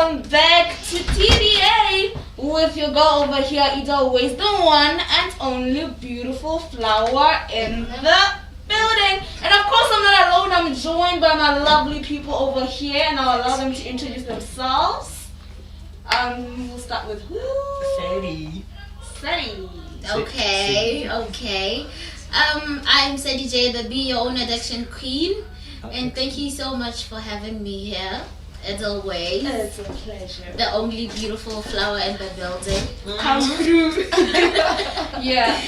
welcome back to TDA with your girl over here, is always the one and only beautiful flower in the building. And of course, I'm not alone. I'm joined by my lovely people over here, and I'll allow them to introduce themselves. We'll start with who? Sadie. Sadie. Okay. I'm Sadie J, the Be Your Own Addiction Queen, and thank you so much for having me here. As always, It's a pleasure. the only beautiful flower in the building. Come through. Yeah.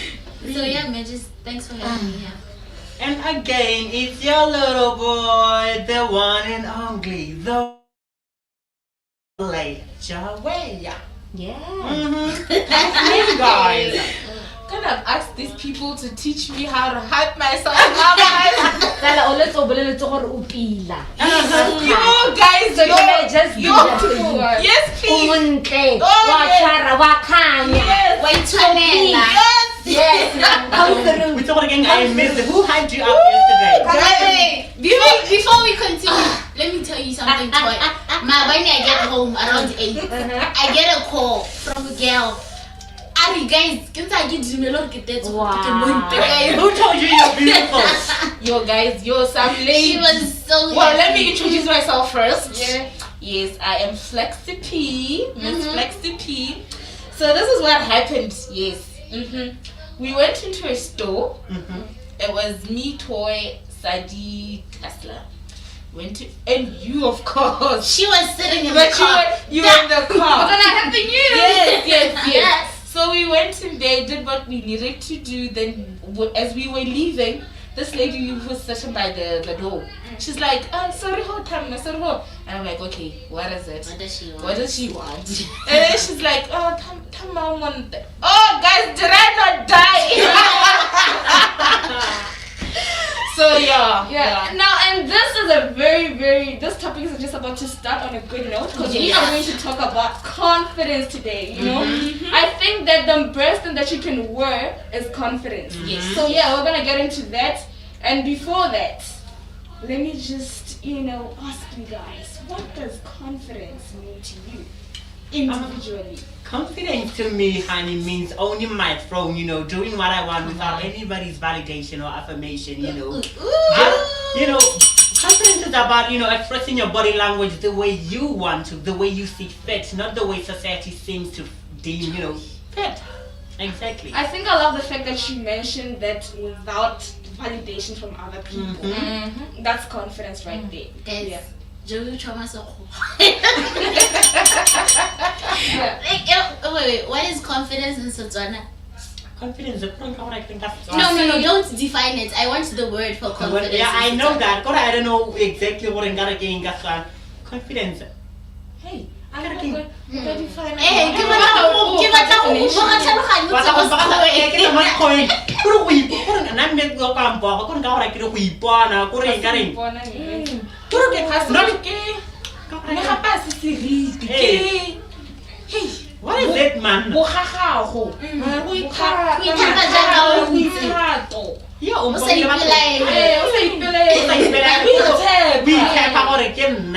So yeah, man, just thanks for having me here. And again, it's your little boy, the one and only, the way. Yeah. That's me, guys. Kind of ask these people to teach me how to hype myself up. You guys, yes, please. We talking again, I missed it. Who hyped you up yesterday? Before we continue, let me tell you something, Toy. When I get home around 8, I get a call from a girl. Ari guys, can I get you a look at that? Who told you you're beautiful? Yo guys, yo some lady. She was so Well, happy. let me introduce myself first. Yeah. Yes, I am Flexi P, Miss Flexi P. So this is what happened. Yes. We went into a store. It was me, Toy, Sadie, Tesla. Went to, and you, of course. She was sitting in But the car. you were in the car. But then I have the news. Yes. So we went in there, did what we needed to do. Then, as we were leaving, this lady who was sitting by the door, she's like, sorry, hold time, sorry, hold. And I'm like, okay, what is it? What does she want? What does she want? And then she's like, tam mom want. Oh, guys, did I not die? So yeah. Now, and this is a this topic is just about to start on a good note because we are going to talk about confidence today. You know, I think that the best thing that you can wear is confidence. Yes. So yeah, we're gonna get into that. And before that, let me just ask you guys, what does confidence mean to you individually? Confidence to me, honey, means owning my throne, doing what I want without anybody's validation or affirmation, Confidence is about, expressing your body language the way you want to, the way you see fit, not the way society seems to deem, fit. Exactly. I think I love the fact that you mentioned that without validation from other people. That's confidence right there. Guys, Yeah. Joey trauma so cool. Yeah. Wait, what is confidence in Setswana? Confidence, I think that's No, don't define it. I want the word for confidence. Yeah, I in know Setswana. that. I don't know exactly what I'm gonna get. Confidence. Hey, I Gotta don't keep- know where you find Eh, out. give it up. What is it, man? Yeah, O sa ipelaele. we can't have it again.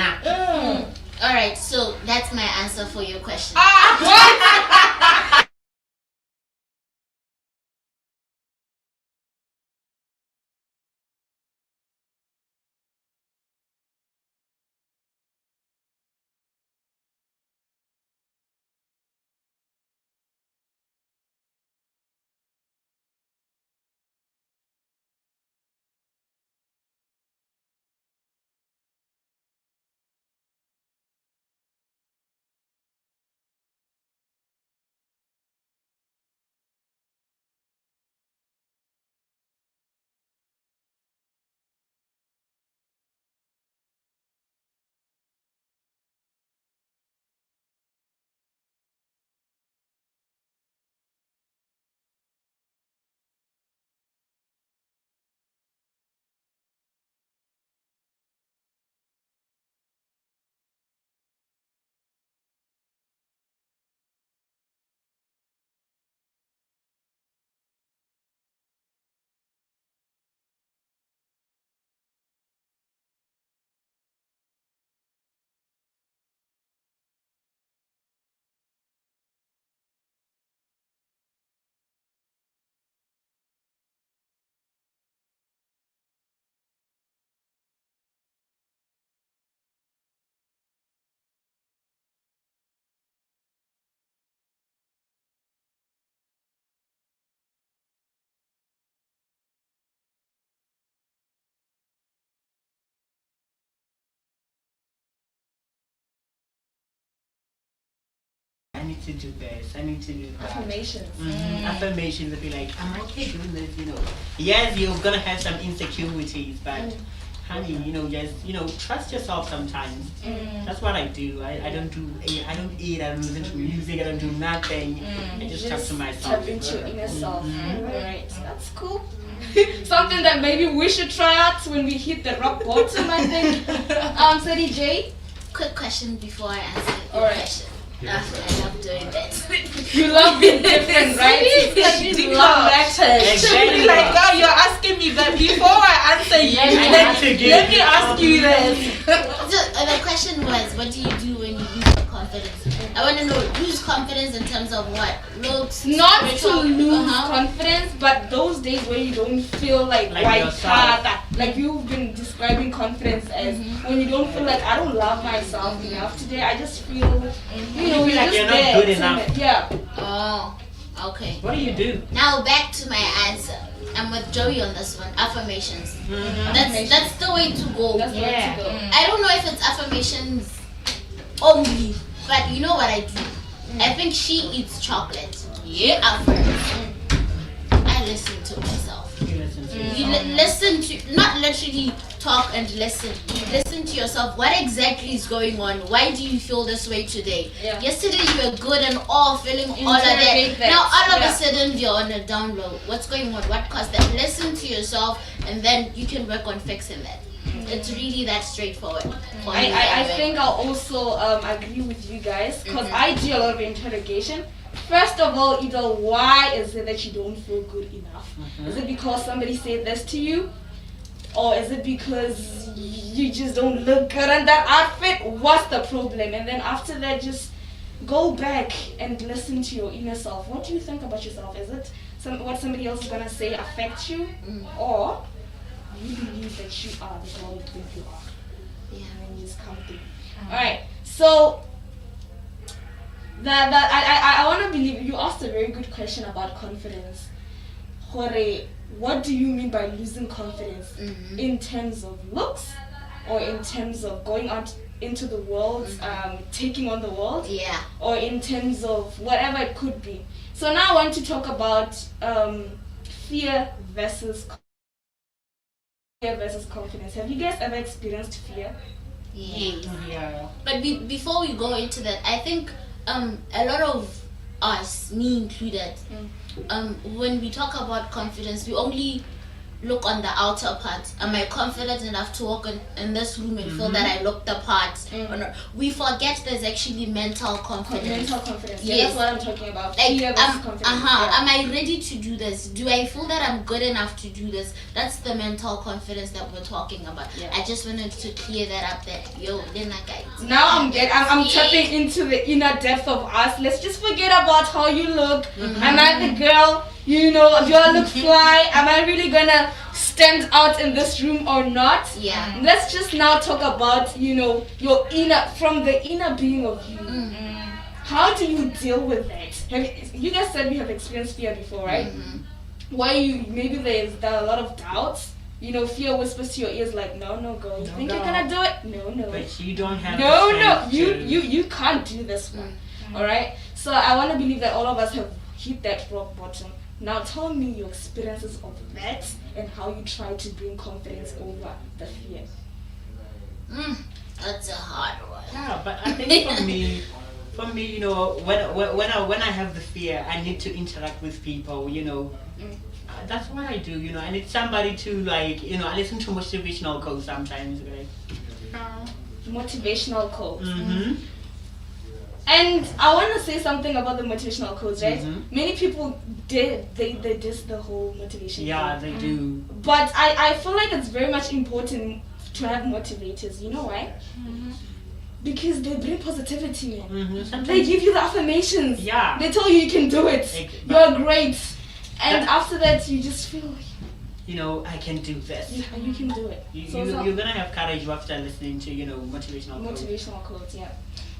Alright, so that's my answer for your question. What? need to do this, I need to do that. Affirmations. Affirmations will be like, I'm okay doing this, Yes, you're gonna have some insecurities, but honey, just, trust yourself sometimes. That's what I do. I don't eat, I don't listen to music, I don't do nothing. I just talk to myself. Tap into your inner self. Alright, that's cool. Something that maybe we should try out when we hit the rock bottom, I think. Sadie J? Quick question before I answer your Alright. question. I love doing that. You love being different, right? You love letters. She'll be like, oh, you're asking me that before I answer you. Let me ask you this. So the question was, what do you do when you lose your confidence? I want to know, lose confidence in terms of what? Looks? Not to spiritual- lose confidence, but those days where you don't feel like white yourself. like you've been describing confidence as when you don't feel like I don't love myself enough today. I just feel, You feel like you're not good enough. Yeah. Oh, okay. What do you do? Now back to my answer. I'm with Joey on this one. Affirmations. That's the way to go. That's the way to go. I don't know if it's affirmations only, but you know what I do? I think she eats chocolate. Yeah. Affirms. I listen to myself. You listen to You listen to, not literally talk and listen. Listen to yourself. What exactly is going on? Why do you feel this way today? Yeah. Yesterday you were good and all, feeling all of Interrogate that. that. Now all of Yeah. a sudden you're on a down low. What's going on? What caused that? Listen to yourself, and then you can work on fixing that. It's really that straightforward. for me, I anyway. think I'll also agree with you guys because I do a lot of interrogation. First of all, either why is it that you don't feel good enough? Is it because somebody said this to you? Or is it because you just don't look good in that outfit? What's the problem? And then after that, just go back and listen to your inner self. What do you think about yourself? Is it what somebody else is going to say affects you? Or you believe that you are the girl you think you are? Yeah. And then you just come through. Alright, so I want to believe you asked a very good question about confidence. Hore, what do you mean by losing confidence in terms of looks or in terms of going out into the world, taking on the world, Yeah. or in terms of whatever it could be? So now I want to talk about fear versus confidence. Have you guys ever experienced fear? Yeah. Yeah. But before we go into that, I think a lot of us, me included, when we talk about confidence, we only look on the outer part. Am I confident enough to walk in this room and feel that I look the part? Or not? We forget there's actually mental confidence. Mental confidence. Yeah, Yes. that's what I'm talking about. Like, Fear versus confidence. Yeah. am I ready to do this? Do I feel that I'm good enough to do this? That's the mental confidence that we're talking about. Yeah. I just wanted to clear that up there. Yo, then guys. Now I'm tapping into the inner depth of us. Let's just forget about how you look. Am I the girl? Do I look fly? Am I really gonna stand out in this room or not? Yeah. Let's just now talk about, your inner, from the inner being of you. How do you deal with that? You guys said you have experienced fear before, right? Why maybe there are a lot of doubts. Fear whispers to your ears like, no, girl, you think you're gonna do it? No. But you don't have No, the strength you can't do this one. Alright? So I want to believe that all of us have hit that rock bottom. Now tell me your experiences of that and how you try to bring confidence over the fear. That's a hard one. Yeah, but I think for me, when I have the fear, I need to interact with people. That's what I do. I need somebody to I listen to motivational quotes sometimes, right? Motivational quotes. And I want to say something about the motivational quotes, right? Many people they diss the whole motivation. Yeah, quote. they do. But I feel like it's very much important to have motivators. You know why? Because they bring positivity. They give you the affirmations. Yeah. They tell you can do it. You're great. And after that, you just feel I can do this. you can do it. You're gonna have courage after listening to motivational quotes. Motivational quotes, yeah.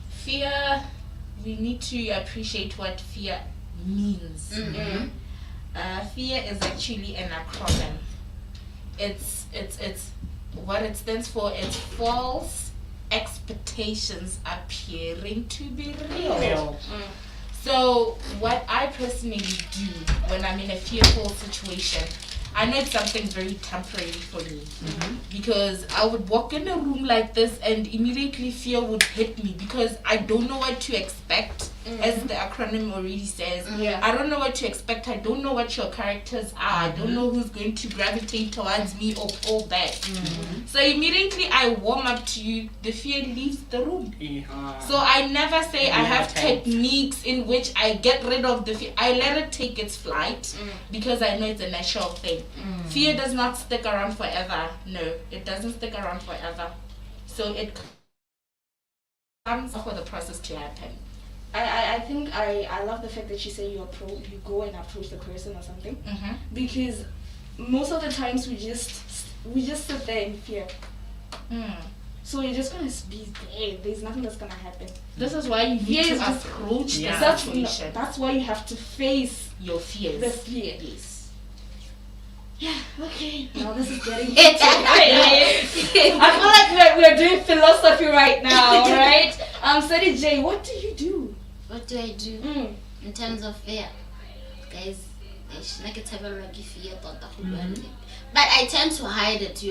Fear, we need to appreciate what fear means. Fear is actually an acronym. It's what it stands for. It's false expectations appearing to be real. So what I personally do when I'm in a fearful situation, I know it's something very temporary for me, because I would walk in a room like this and immediately fear would hit me because I don't know what to expect, as the acronym already says. I don't know what to expect. I don't know what your characters are. I don't know who's going to gravitate towards me or pull back. So immediately I warm up to you, the fear leaves the room. So I never say I have techniques in which I get rid of the fear. I let it take its flight because I know it's a natural thing. Fear does not stick around forever. No, it doesn't stick around forever. So it comes for the process to happen. I think I love the fact that you say you go and approach the person or something, because most of the times we just sit there in fear. So you're just gonna be there. There's nothing that's gonna happen. This is why you need to approach the situation. That's why you have to face your fears. The fear. Yes. Yeah, okay. Now this is getting I feel like we're doing philosophy right now, right? Sadie J, what do you do? What do I do in terms of fear? Guys, but I tend to hide it,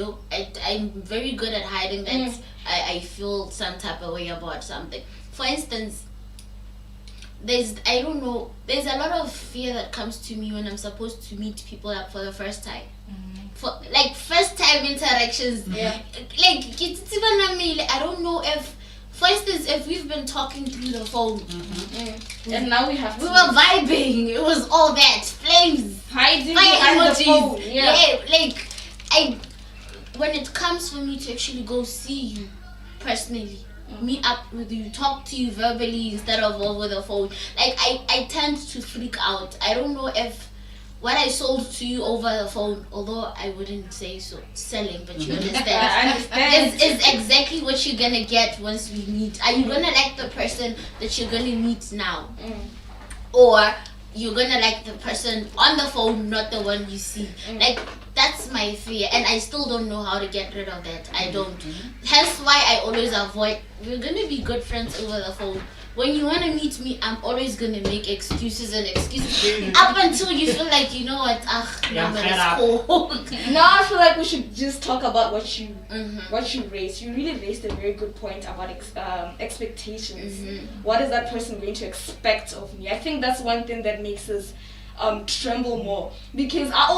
I'm very good at hiding that I feel some type of way about something. For instance, there's a lot of fear that comes to me when I'm supposed to meet people up for the first time. For like first time interactions. Like it's even I don't know if, for instance, if we've been talking through the phone and now we were vibing, it was all that flames, hiding behind the phone. When it comes for me to actually go see you personally, meet up with you, talk to you verbally instead of over the phone, like I tend to freak out. I don't know if what I sold to you over the phone, although I wouldn't say so selling, but you understand. I understand. Is exactly what you're gonna get once we meet. Are you gonna like the person that you're gonna meet now, or you're gonna like the person on the phone, not the one you see? Like, that's my fear, and I still don't know how to get rid of that. I don't. Hence why I always avoid. We're gonna be good friends over the phone. When you want to meet me, I'm always going to make excuses up until you feel like, you know what, it's cool. Now I feel like we should just talk about what you raised. You really raised a very good point about expectations. What is that person going to expect of me? I think that's one thing that makes us tremble more, because I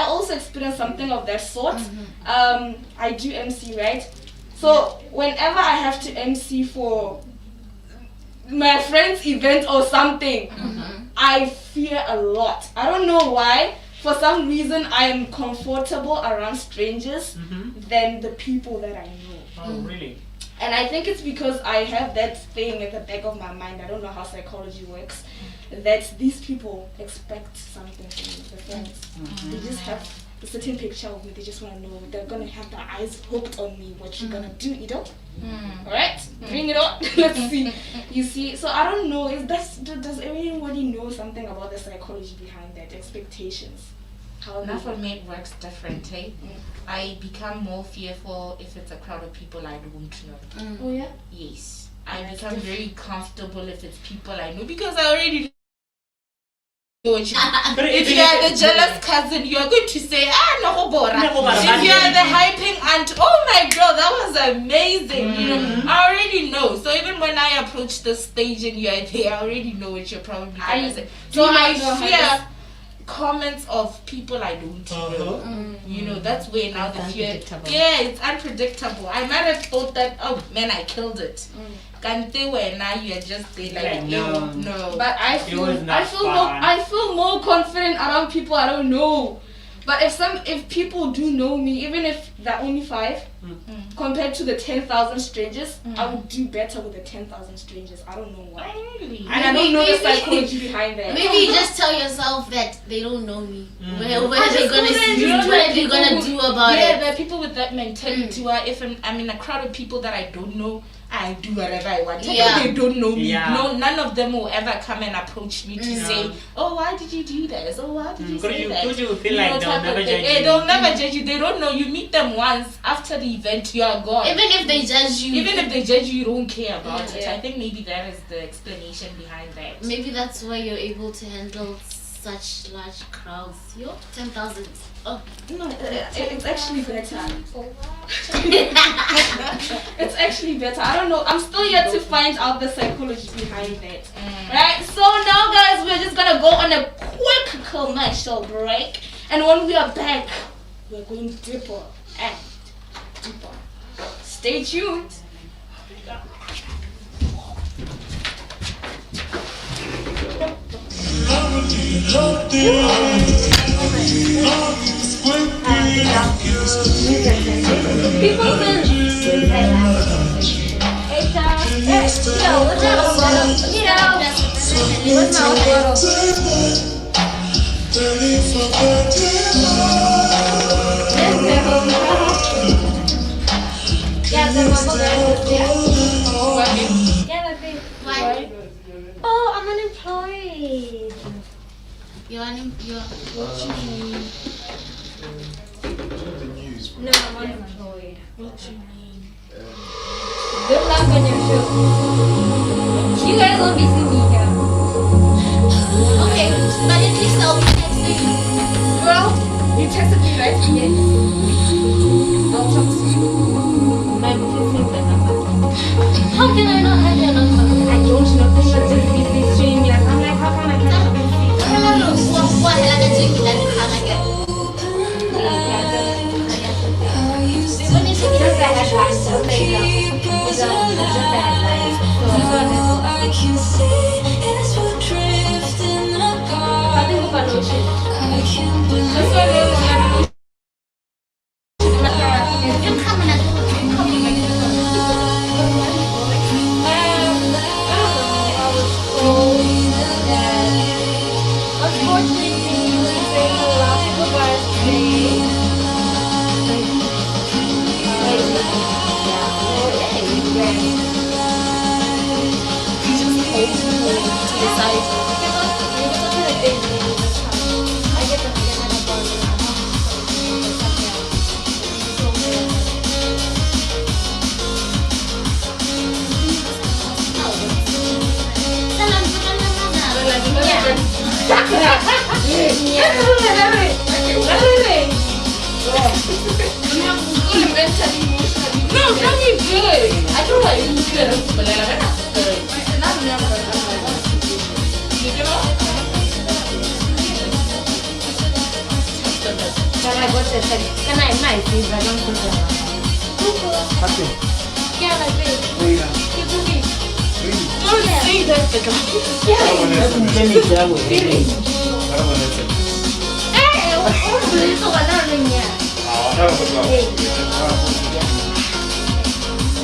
also experienced something of that sort. I do MC, right? So whenever I have to MC for my friend's event or something, I fear a lot. I don't know why. For some reason, I am comfortable around strangers than the people that I know. Oh, really? And I think it's because I have that thing at the back of my mind. I don't know how psychology works. That these people expect something from me, the friends. They just have a certain picture of me. They just want to know. They're going to have their eyes hooked on me. What you're going to do, you know? Alright? Bring it on. Let's see. You see? So I don't know. Does everybody know something about the psychology behind that? Expectations. Now for me it works different, eh? I become more fearful if it's a crowd of people I don't know. Oh yeah? Yes. I become very comfortable if it's people I know, because I already know you. If you are the jealous cousin, you are going to say, no bora. If you are the hyping aunt, oh my god, that was amazing. You know, I already know. So even when I approach the stage and you are there, I already know what you're probably going to say. So I fear comments of people I don't know. You know, that's where now the fear. Yeah, it's unpredictable. I might have thought that, oh man, I killed it. Can't they where now you're just there like no. But I feel more confident around people I don't know. But if people do know me, even if they're only 5, compared to the 10,000 strangers, I would do better with the 10,000 strangers. I don't know why. Really? And I don't know the psychology behind that. Maybe you just tell yourself that they don't know me. What are they gonna see? What are they gonna do about it? Yeah, there are people with that mentality where if I'm in a crowd of people that I don't know, I do whatever I want. Yeah. They don't know me. Yeah. No, none of them will ever come and approach me to Mm. say, "Oh, why did you do this? Oh, why did you say that?" Could you feel You like know, they'll type of never thing. judge you? They'll never judge you. They don't know. You meet them once after the event, you are gone. Even if they judge you. Even if they judge you, you don't care about it. Yeah. I think maybe that is the explanation behind that. Maybe that's why you're able to handle such large crowds. Yo, 10,000. Oh. No, it's actually better. It's actually better. I don't know. I'm still yet to find out the psychology behind it. Right? So now, guys, we're just gonna go on a quick commercial break, and when we are back, we're going deeper and deeper. Stay tuned. Why? Oh, I'm unemployed. You're what you mean? No, I'm unemployed. What you mean? Good luck on your show. You guys won't be seeing me here. Okay, but at least I'll be texting you. Well, you texted me, right? Yes. I'll talk to you. My missing the number. How can I not have your number? I don't know. They were just busy streaming. I'm like, how can I get a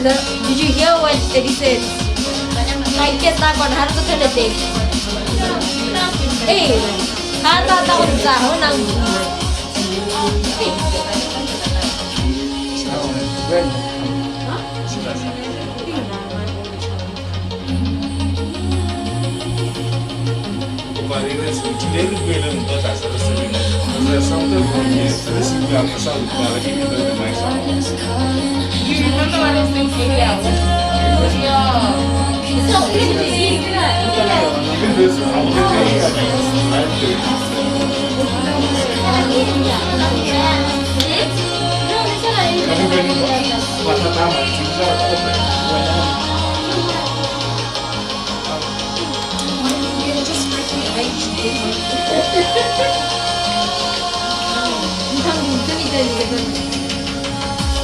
Did you hear what Eddie said? Like, get back on how to turn a thing. Hey, how about that one? You remember what I was thinking? Yeah.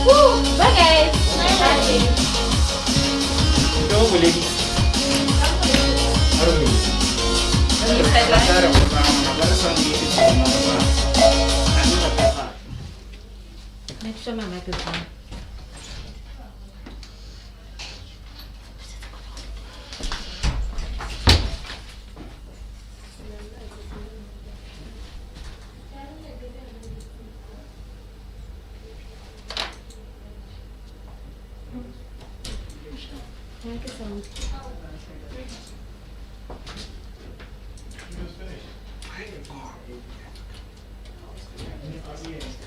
Woo! Bye guys. Make sure my mic is on.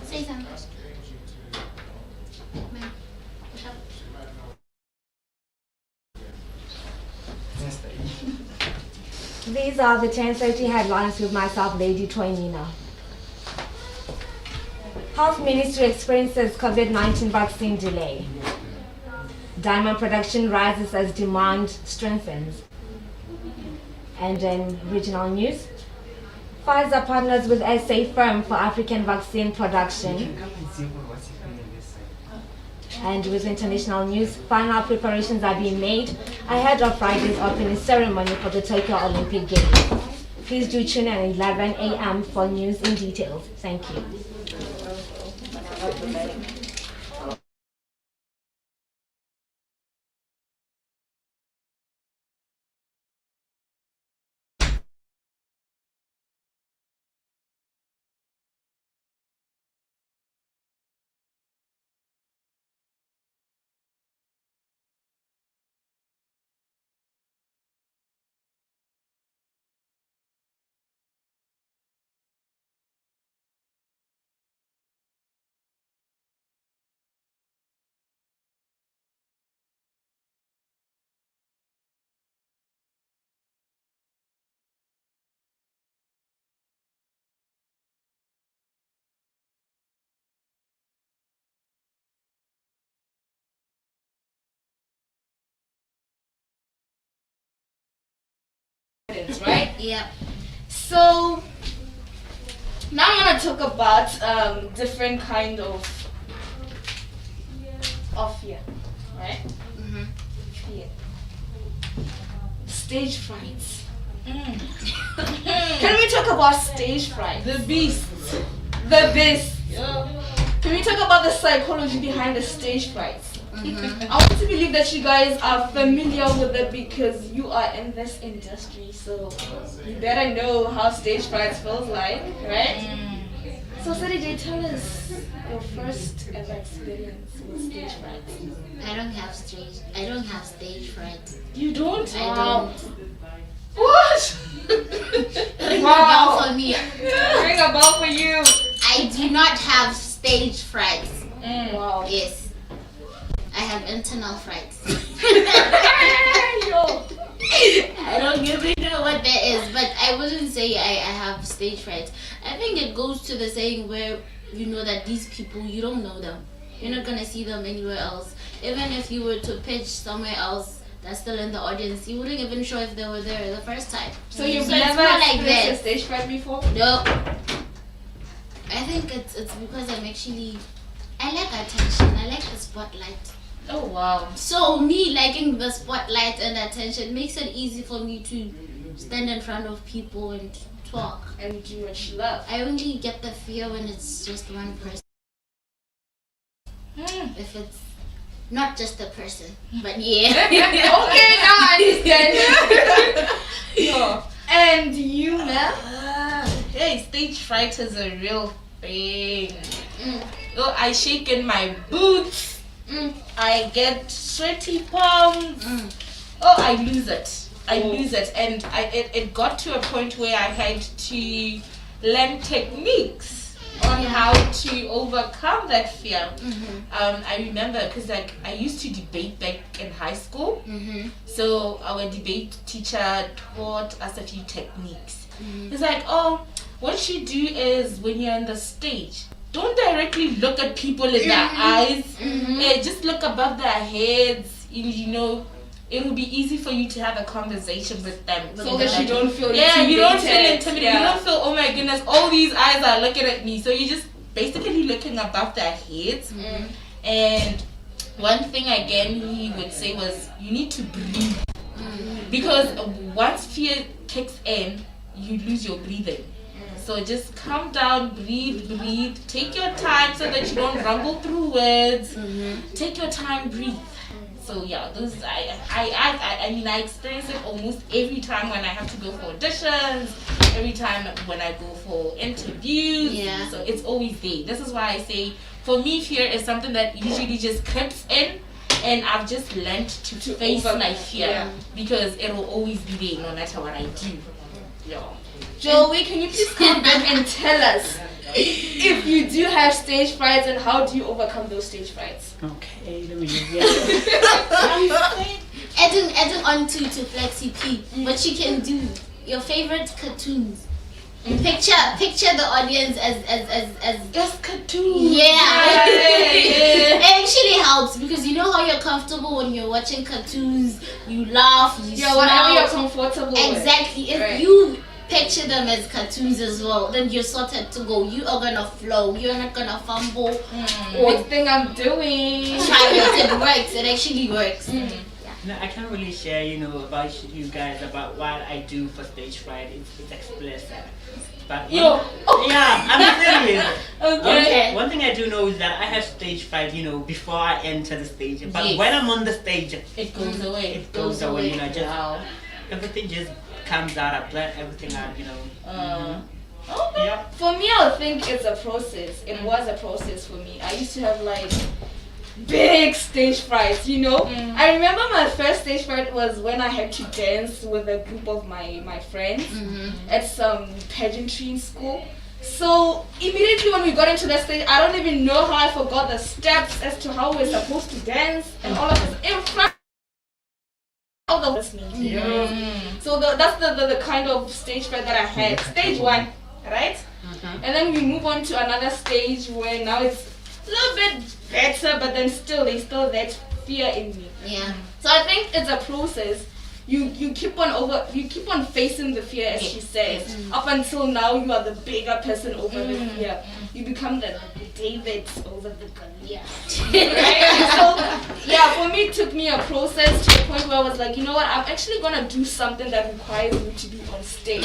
Say something. These are the 10 safety headlines with myself, Lady Toynina. Health Ministry experiences COVID-19 vaccine delay. Diamond production rises as demand strengthens. And in regional news, Pfizer partners with SA firm for African vaccine production. And with international news, final preparations are being made ahead of Friday's opening ceremony for the Tokyo Olympic Games. Please do tune in at 11 a.m. for news in details. Thank you. Right? Yeah. So now I'm gonna talk about different kind of fear, right? Fear. Stage frights. Can we talk about stage fright? The beast. The beast. Can we talk about the psychology behind the stage frights? I want to believe that you guys are familiar with it because you are in this industry, so you better know how stage fright feels like, right? So Sadie, tell us your first ever experience with stage fright. I don't have stage fright. You don't? I don't. What? Ring a Wow. bell for me. Ring a bell for you. I do not have stage frights. Wow. Yes. I have internal frights. Yo. I don't even know what that is, but I wouldn't say I have stage fright. I think it goes to the saying where you know that these people, you don't know them. You're not gonna see them anywhere else. Even if you were to pitch somewhere else that's still in the audience, you wouldn't even show if they were there the first time. So you've it's never not like experienced a that. stage fright before? No. I think it's because I like attention. I like the spotlight. Oh wow. So me liking the spotlight and attention makes it easy for me to stand in front of people and talk. And do what you love. I only get the fear when it's just one person. If it's not just a person, but yeah. Okay, now I understand. Yeah. And you, Mel? Hey, stage fright is a real thing. Oh, I shake in my boots. I get sweaty palms. Oh, I lose it. And it got to a point where I had to learn techniques on how to overcome that fear. I remember because I used to debate back in high school. So our debate teacher taught us a few techniques. It's like, oh, what you do is when you're on the stage, don't directly look at people in their eyes. Just look above their heads. You know, it will be easy for you to have a conversation with them. So that you don't feel you don't feel intimidated. intimidated. Yeah. You don't feel, oh my goodness, all these eyes are looking at me. So you're just basically looking above their heads. And one thing again he would say was, you need to breathe. Because once fear kicks in, you lose your breathing. So just calm down, breathe. Take your time so that you don't rumble through words. Take your time, breathe. So yeah, those I mean I experience it almost every time when I have to go for auditions, every time when I go for interviews. Yeah. So it's always there. This is why I say for me fear is something that usually just creeps in And I've just learned to face my fear because it will always be there no matter what I do. Yeah. Joey, can you please come back and tell us if you do have stage frights and how do you overcome those stage frights? Okay, let me Adding on to Flexi P, what she can do, your favorite cartoons. Picture the audience as Just cartoons. Yeah. It actually helps because you know how you're comfortable when you're watching cartoons, you laugh, you smile. Whatever you're comfortable with. Exactly. If you picture them as cartoons as well, then you're sorted to go. You are gonna flow. You're not gonna fumble. What thing I'm doing? Try it. It works. It actually works. No, I can't really share, about you guys about what I do for stage fright. It's explicit. But I'm serious. Okay. One thing I do know is that I have stage fright, before I enter the stage. But when I'm on the stage, it goes away. It goes away. Everything just comes out. I blend everything out. Okay. Yeah. For me, I think it's a process. It was a process for me. I used to have like big stage frights, I remember my first stage fright was when I had to dance with a group of my friends at some pageantry in school. So immediately when we got into that stage, I don't even know how I forgot the steps as to how we're supposed to dance and all of this in front of the listening. So that's the kind of stage fright that I had. Stage 1, right? And then we move on to another stage where now it's a little bit better, but then there's still that fear in me. Yeah. So I think it's a process. You keep on facing the fear, as she says. Up until now, you are the bigger person over the fear. You become the David over the Goliath. Right? So yeah, for me, it took me a process to the point where I was like, you know what? I'm actually gonna do something that requires me to be on stage,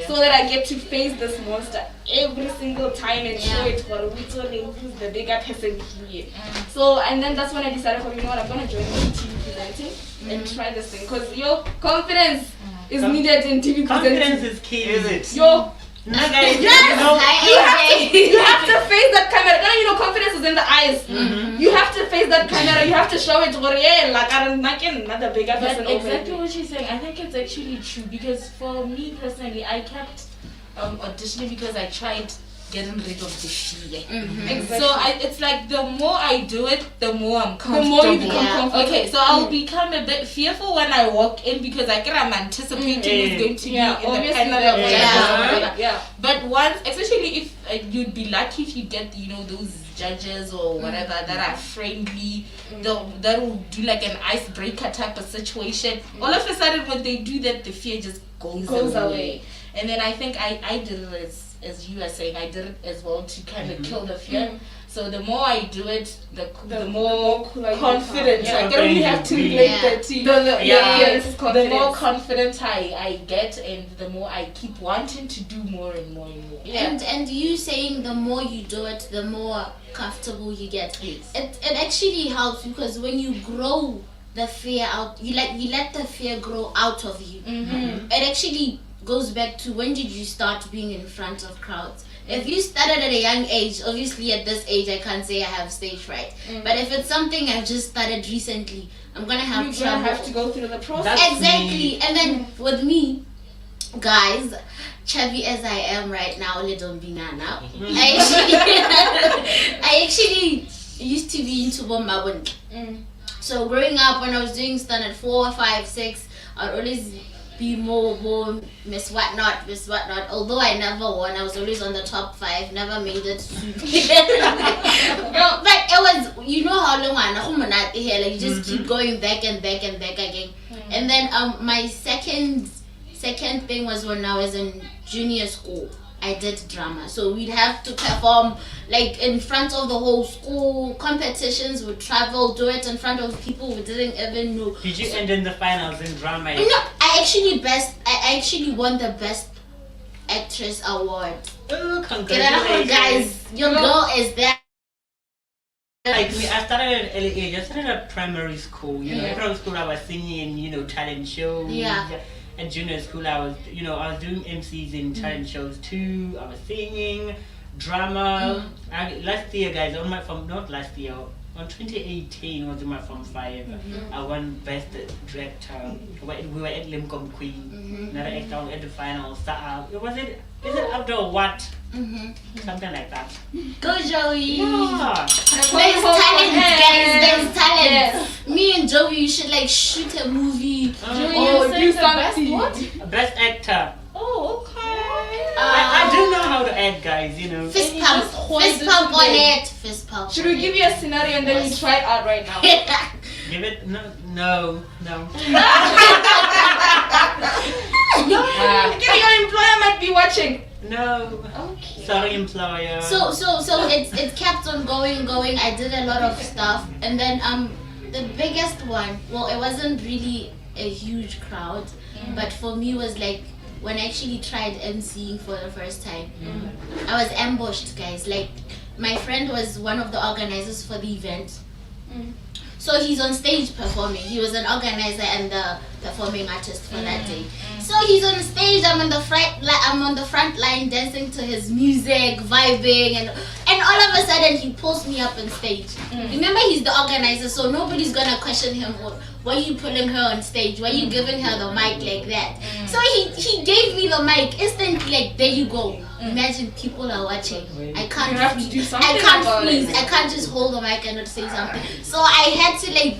so that I get to face this monster every single time and show it for who's the bigger person here. So and then that's when I decided, you know what? I'm gonna join TV presenting and try this thing because your confidence is needed in TV presenting. Confidence is key, is it? Yes, you have to face that camera. Confidence is in the eyes. You have to face that camera. You have to show it. Like I'm not the bigger person. Exactly what she's saying. I think it's actually true because for me personally, I kept auditioning because I tried getting rid of the fear. Exactly. So it's like the more I do it, the more I'm comfortable. The more you become comfortable. Okay, so I'll become a bit fearful when I walk in because I'm anticipating it's going to be in the panel. But once, especially if you'd be lucky if you get those judges or whatever that are friendly, that will do like an icebreaker type of situation. All of a sudden, when they do that, the fear just goes away. And then I think I did it as you are saying, I did it as well to kind of kill the fear. So the more I do it, the more confident. I don't really have to relate that to the more confident I get, and the more I keep wanting to do more and more and more. And you saying the more you do it, the more comfortable you get. Yes. It actually helps because when you grow the fear out, you let the fear grow out of you. It actually goes back to when did you start being in front of crowds. If you started at a young age, obviously at this age I can't say I have stage fright. But if it's something I've just started recently, I'm gonna have trouble. You have to go through the process. Exactly. And then with me, guys, chubby as I am right now, little banana, I actually used to be into Bombabun. So growing up, when I was doing standard 4, 5, 6, I'd always be more Miss Whatnot. Although I never won, I was always on the top 5, never made it to but it was, you know how long like you just keep going back and back and back again. And then my second thing was when I was in junior school. I did drama, so we'd have to perform like in front of the whole school. Competitions, would travel, do it in front of people we didn't even know. Did you end in the finals in drama? No, I actually won the best actress award. Oh, congratulations, guys! Your girl is there. Like me, I started at early age. I started at primary school. In primary school I was singing, talent shows. At junior school, I was doing MCs in talent shows too. I was singing, drama. Last year, guys, not last year, on 2018 was my Form 5. I won Best Director. We were at Limcom Queen. Another actor at the final. Is it after what? Something like that. Go Joey. Yeah. There's talent, guys. There's talent. Yes. Me and Joey, you should like shoot a movie. Joey, Oh, you do said the best something. what? Best actor. Oh, okay. I do know how to act, guys. You know. Fist And you pump. just hold Fist this pump on thing. it. Fist pump. Should we give you a scenario and then you try it out right now? Give it no. Okay, your employer might be watching. No. Okay. Sorry, employer. So it kept on going. I did a lot of stuff, and then the biggest one. Well, it wasn't really a huge crowd, but for me was like when I actually tried emceeing for the first time. I was ambushed, guys. Like my friend was one of the organizers for the event. So he's on stage performing. He was an organizer and the performing artist for that day. So he's on stage. I'm on the front line dancing to his music, vibing, and all of a sudden he pulls me up on stage. Remember, he's the organizer, so nobody's gonna question him. Why are you pulling her on stage? Why are you giving her the mic like that? So he gave me the mic instantly. Like, there you go. Imagine people are watching. I can't. You have to do something I can't about freeze. it. I can't just hold the mic and not say something. So I had to like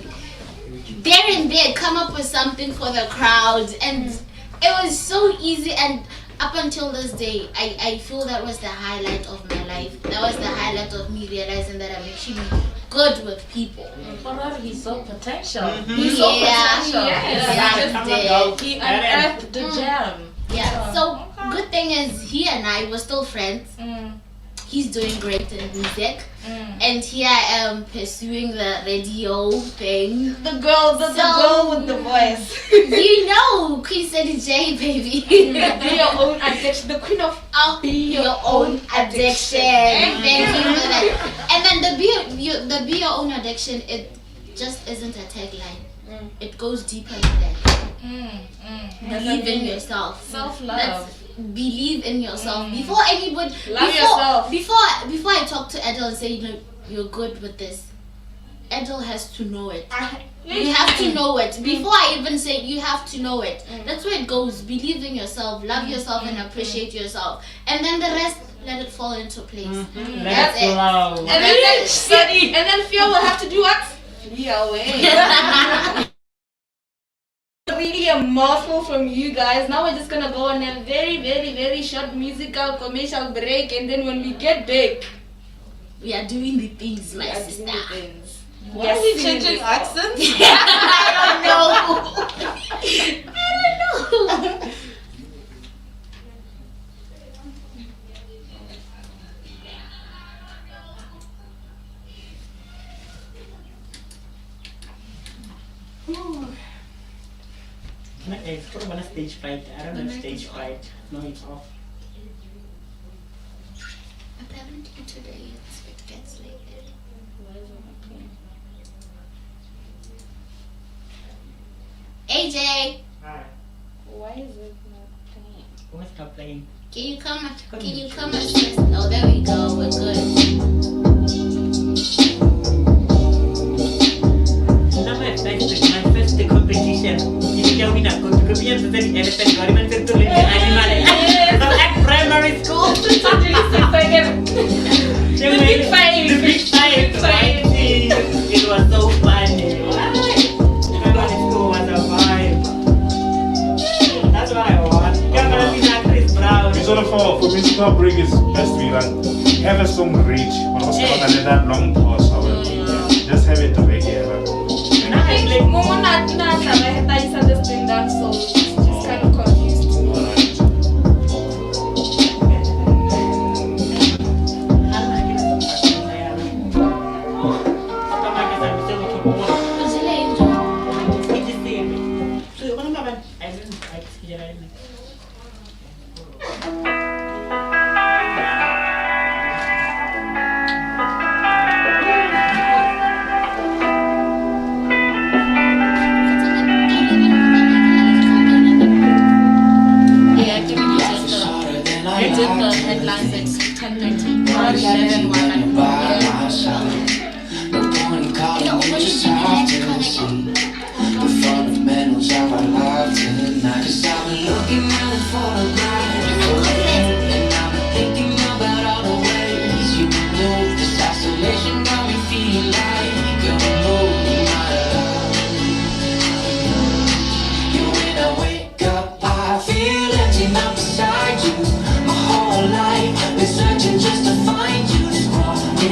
there and there come up with something for the crowd, and it was so easy. And up until this day, I feel that was the highlight of my life. That was the highlight of me realizing that I'm actually good with people. But he's so potential. He's so potential. Yes. Yes. He unearthed the gem. Yeah. So good thing is he and I were still friends. He's doing great in music, and here I am pursuing the radio thing. The girl with the voice. You know, Queen City J, baby. Be your own addiction. The queen of Be your own addiction. Thank you for that. And then the be your own addiction, it just isn't a tagline. It goes deeper than that. Believe in yourself. Self-love. Believe in yourself before anybody. Love yourself. Before I talk to Edel and say, you know, you're good with this, Edel has to know it. You have to know it. Before I even say it, you have to know it. That's where it goes. Believe in yourself, love yourself, and appreciate yourself. And then the rest, let it fall into place. Let it flow. And then fear will have to do what? Flee away. Really a mouthful from you guys. Now we're just gonna go on a very, very, very short musical commercial break, and then when we get back, We are doing the things, my we are sister. doing things. Why are we changing accents? I don't know. I don't know. What about a stage fright? I don't have stage fright. No, it's off. Apparently today it gets like that. AJ, Hi. Why is it not playing? What's not playing? can you come assist? Oh, there we go. We're good. Now my first competition. You can win a competition. The elephant government to live in animal. But at primary school, the big fight. It was so funny. Primary school was a vibe. That's what I want. Chris Brown. It's all for musical break is best we run. Have a song reach, but also not let that long pause. Just have it to make it happen. Momo not this thing down, so it's just kind of confused. Headlines at 10:30 or 11 while I'm just have to see the fundamentals of our love tonight. 'Cause I've been looking at the photograph, and I've been thinking about all the ways you move. This isolation got me feeling like you're moving my love. You when I wake up, I feel empty now beside you. My whole life been searching just to find you. This quality,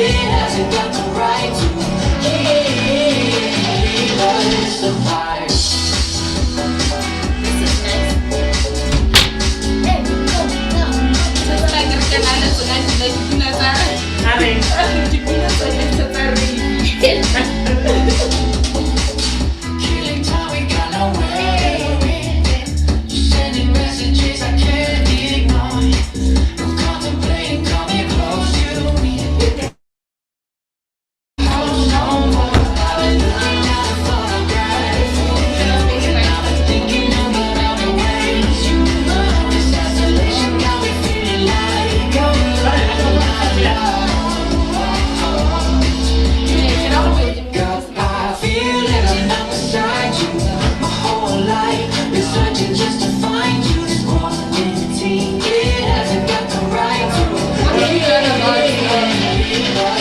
it hasn't got the right to. Yeah, but it's a vibe. Killing time, we got nowhere. You're sending messages I can't ignore. I'm contemplating coming close to me. How long more? I've been looking at a photograph, and I've been thinking about all the ways you love. This isolation got me feeling like you're moving my love. I feel empty now beside you. My whole life been searching just to find you. This quality, it hasn't got the right to.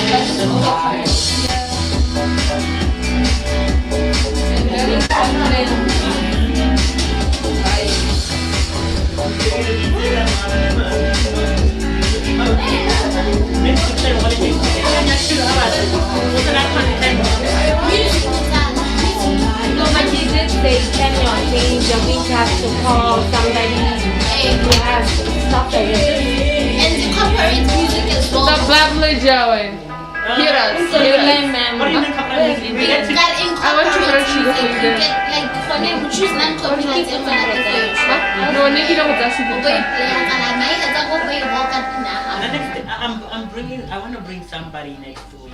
That's the vibe. No, but you did say can you change, you're going to have to call somebody who has stuff like this. And corporate music as well. Lovely Joey. Hear us. So you learn, ma'am. What do you mean, corporate music? We get to- That I want to incorporates learn music. to You do get like for them choose non-copyright and for No, Nikki don't want to Wait, The next day, I'm bringing. I want to bring somebody next week.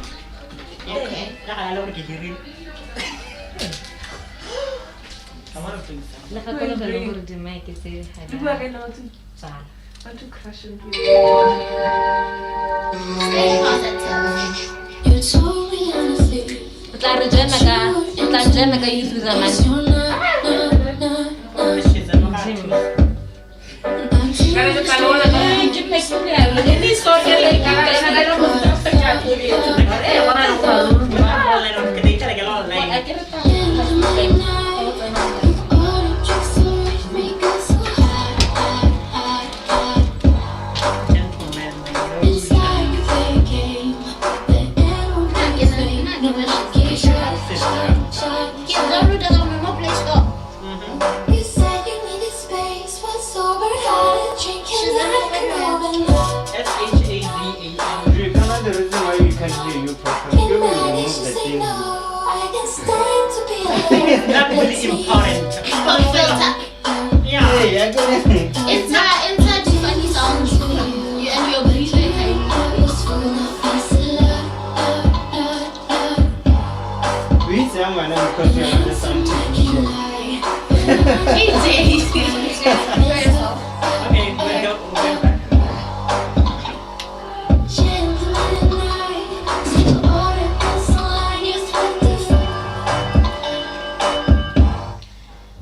Okay. I don't get you. I want to bring somebody. Le fa kono ka le gore di mic se ha. Stay positive. You told me honestly. O tla re join ka youth with a man. She's a lot. You said you needed space, was sober, had a drink, and SHAZAN. You cannot the reason why you can't hear you properly. You will remove the say thing. no. I can stand to be It's not really important. Pop filter. Yeah. Hey, I got it. Inside Tiffany sounds you and your breathing. We say I'm gonna because you understand to Hey, Jay. Okay, we'll go back.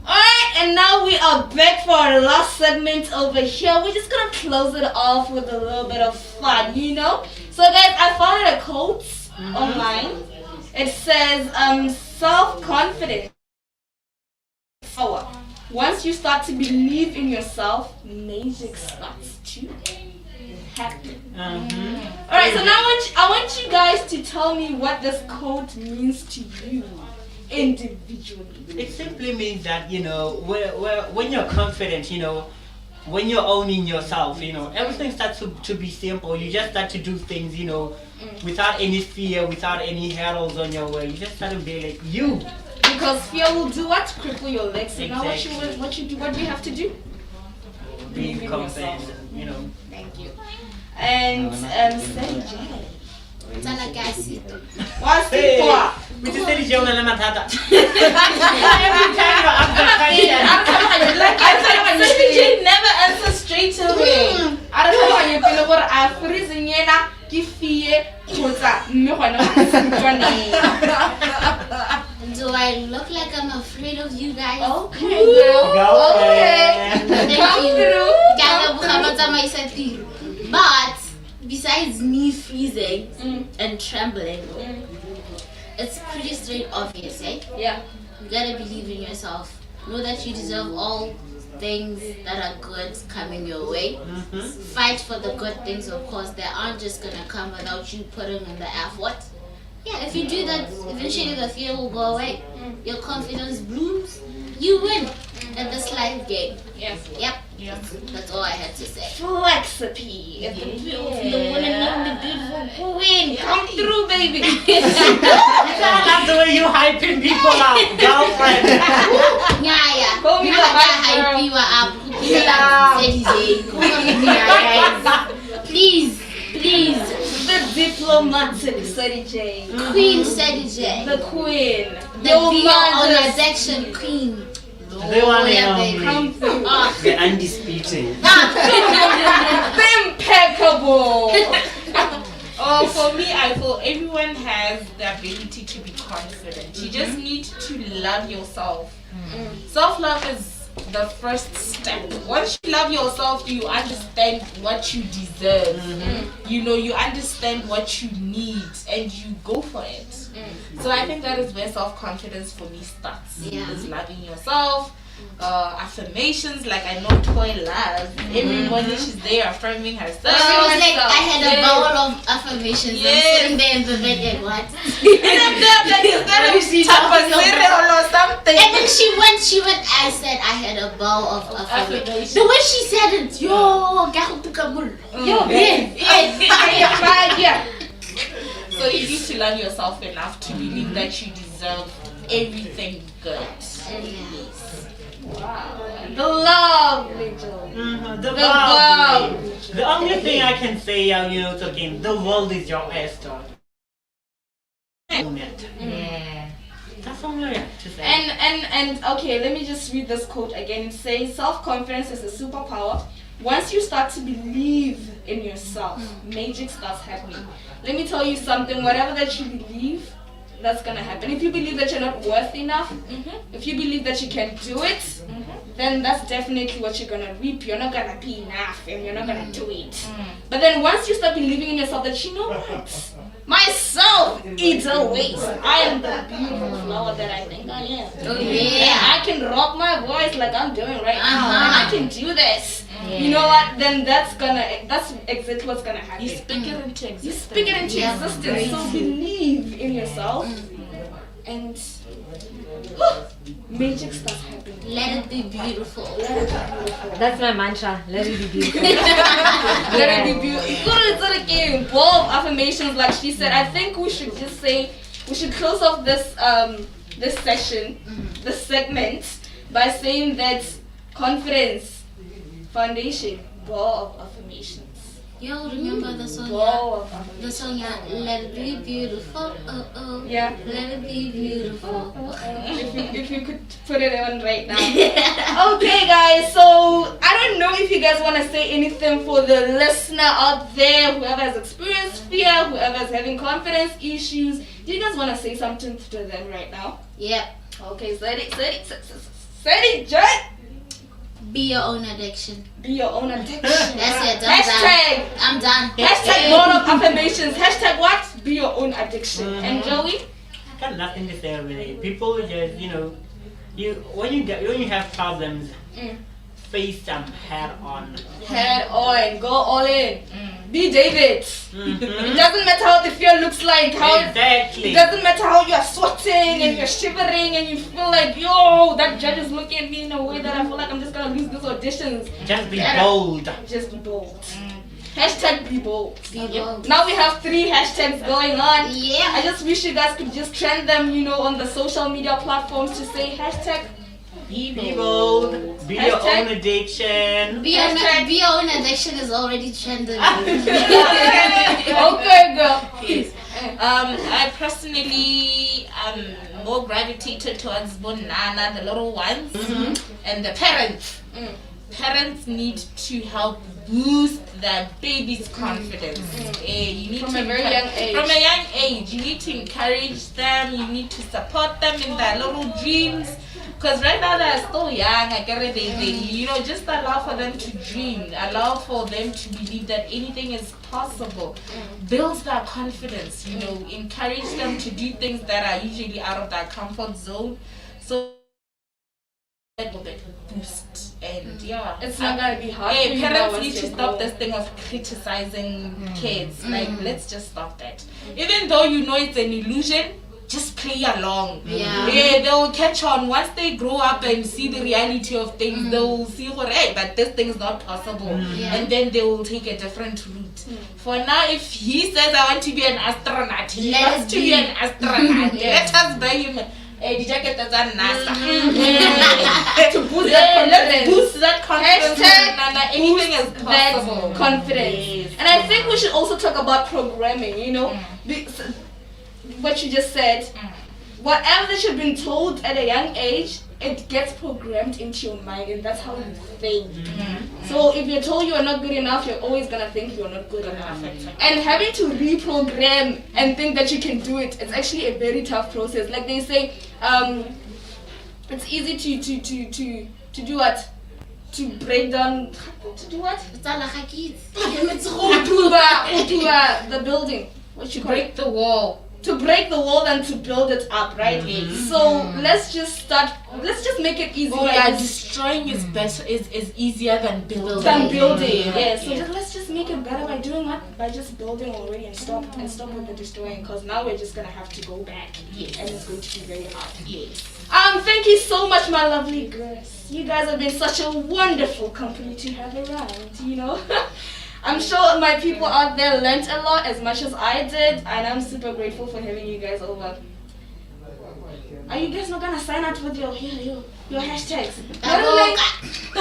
Alright, and now we are back for our last segment over here. We're just gonna close it off with a little bit of fun, you know? So guys, I found a quote online. It says, self-confidence. Once you start to believe in yourself, magic starts to happen. Alright, so now I want you guys to tell me what this quote means to you individually. It simply means that, when you're confident, when you're owning yourself, everything starts to be simple. You just start to do things, without any fear, without any hurdles on your way. You just start to be like you. Because fear will do what? Cripple your legs. So now Exactly. what do you have to do? Being Believe in confident, yourself. Thank you. And say Jay. Tana gasi. What's the Hey, point? we just said Jonah na matata. Every time you ask the question. I said Jay never answers straight away. I don't know how you feel about African yena ki fear Do I look like I'm afraid of you guys? Okay, girl. Okay. Thank Come you. through. But besides me freezing and trembling, it's pretty straight obvious, eh? Yeah. You gotta believe in yourself. Know that you deserve all things that are good coming your way. Fight for the good things, of course. They aren't just gonna come without you putting in the effort. Yeah, if you do that, eventually the fear will go away. Your confidence blooms. You win in this life game. Yes. Yep. That's all I had to say. Flexipede. The one and only beautiful queen. Come through, baby. I love the way you hyping people up, girlfriend. Yeah. Call me the hype girl. Please. The diplomatic Sadie J. Queen Sadie J. The queen. The be on addiction queen. The one and only. Come through. The undisputed. Impeccable. Oh, for me, I feel everyone has the ability to be confident. You just need to love yourself. Self-love is the first step. Once you love yourself, you understand what you deserve. You know, you understand what you need and you go for it. So I think that is where self-confidence for me starts. Yeah. Is loving yourself. Affirmations, like I know Toy loves. Every morning she's there affirming herself. She was like, I had a bowl of affirmations. Yes. I'm sitting there in the bed like, what? And I'm there like, is that a type of cereal or something? And then she went, I said I had a bowl of affirmations. The way she said it, yo, Yeah. So you need to love yourself enough to believe that you deserve everything good. Wow. The lovely Joe. The lovely. The only thing I can say, talking, the world is your oyster. Own it. Yeah. That's all I have to say. And okay, let me just read this quote again. It says, self-confidence is a superpower. Once you start to believe in yourself, magic starts happening. Let me tell you something, whatever that you believe, that's gonna happen. If you believe that you're not worth enough, if you believe that you can do it, then that's definitely what you're gonna reap. You're not gonna be enough and you're not gonna do it. But then once you start believing in yourself that, you know what, myself either ways, I am the beautiful flower that I think I am. Oh, yeah. I can rock my voice like I'm doing right now, and I can do this. You know what? Then that's exactly what's gonna happen. You speak it into existence. You speak it into existence. So believe in yourself, and magic starts happening. Let it be beautiful. That's my mantra. Let it be beautiful. Let it be beautiful. It's again, bold affirmations, like she said. I think we should just say, we should close off this this session, this segment, by saying that confidence foundation, ball of affirmations. Yo, remember the song? Ball of The affirmations. song, let it be beautiful. Yeah. Let it be beautiful. If you could put it on right now. Okay, guys. So I don't know if you guys want to say anything for the listener out there, whoever has experienced fear, whoever is having confidence issues. Do you guys want to say something to them right now? Yep. Okay, say it, Jay. Be your own addiction. Be your own addiction. That's it. Hashtag. I'm done. Hashtag board of affirmations. Hashtag what? Be your own addiction. And Joey? I got nothing to say really. People just, when you have problems, face them head on. Head on. Go all in. Be David. It doesn't matter how the fear looks like. Exactly. It doesn't matter how you're sweating and you're shivering and you feel like, yo, that judge is looking at me in a way that I feel like I'm just gonna lose these auditions. Just be bold. Just be bold. Hashtag be bold. Be bold. Now we have 3 hashtags going on. Yeah. I just wish you guys could just trend them, on the social media platforms to say hashtag Be bold. Be your own addiction. Be your own addiction is already trending. Okay, girl. Yes. I personally am more gravitated towards Bonana, the little ones, and the parents. parents need to help boost their baby's confidence. You need From to a very young age. From a young age, you need to encourage them. You need to support them in their little dreams. Because right now they're still young. I get it. They just allow for them to dream. Allow for them to believe that anything is possible. Builds their confidence. Encourage them to do things that are usually out of their comfort zone. So that will boost. And it's not gonna be hard. Hey, parents need to stop this thing of criticizing kids. Like, let's just stop that. Even though it's an illusion, just play along. Yeah, they'll catch on once they grow up and see the reality of things. They'll see, hey, but this thing is not possible, and then they will take a different route. For now, if he says I want to be an astronaut, he wants to be an astronaut. Let us buy him the jacket that's on NASA. To boost that confidence. Let's boost that confidence. Hashtag Anything is possible. that confidence. And I think we should also talk about programming. What you just said. Whatever that you've been told at a young age, it gets programmed into your mind, and that's how you think. So if you're told you're not good enough, you're always gonna think you're not good enough. And having to reprogram and think that you can do it, it's actually a very tough process. Like they say, it's easy to do what? To break down. To do what? The building. What you Break the wall. To break the wall and to build it up, right? So let's just make it easy. Destroying is better, is easier than building. So let's just make it better by doing what? By just building already and stop with the destroying, because now we're just gonna have to go back. And it's going to be very hard. Thank you so much, my lovely girls. You guys have been such a wonderful company to have around, I'm sure my people out there learned a lot as much as I did, and I'm super grateful for having you guys over. Are you guys not gonna sign out with your hashtags? Let's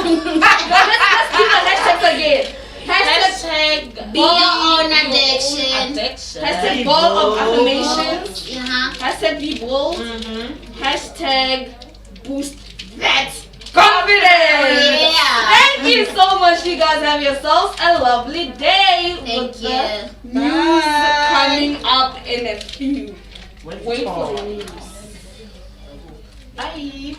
do the hashtags again. Hashtag be your own addiction. Hashtag ball of affirmations. Hashtag be bold. Hashtag boost that confidence. Thank you so much. You guys have yourselves a lovely day. Thank you. The news coming up in a few. Wait for the news. Bye.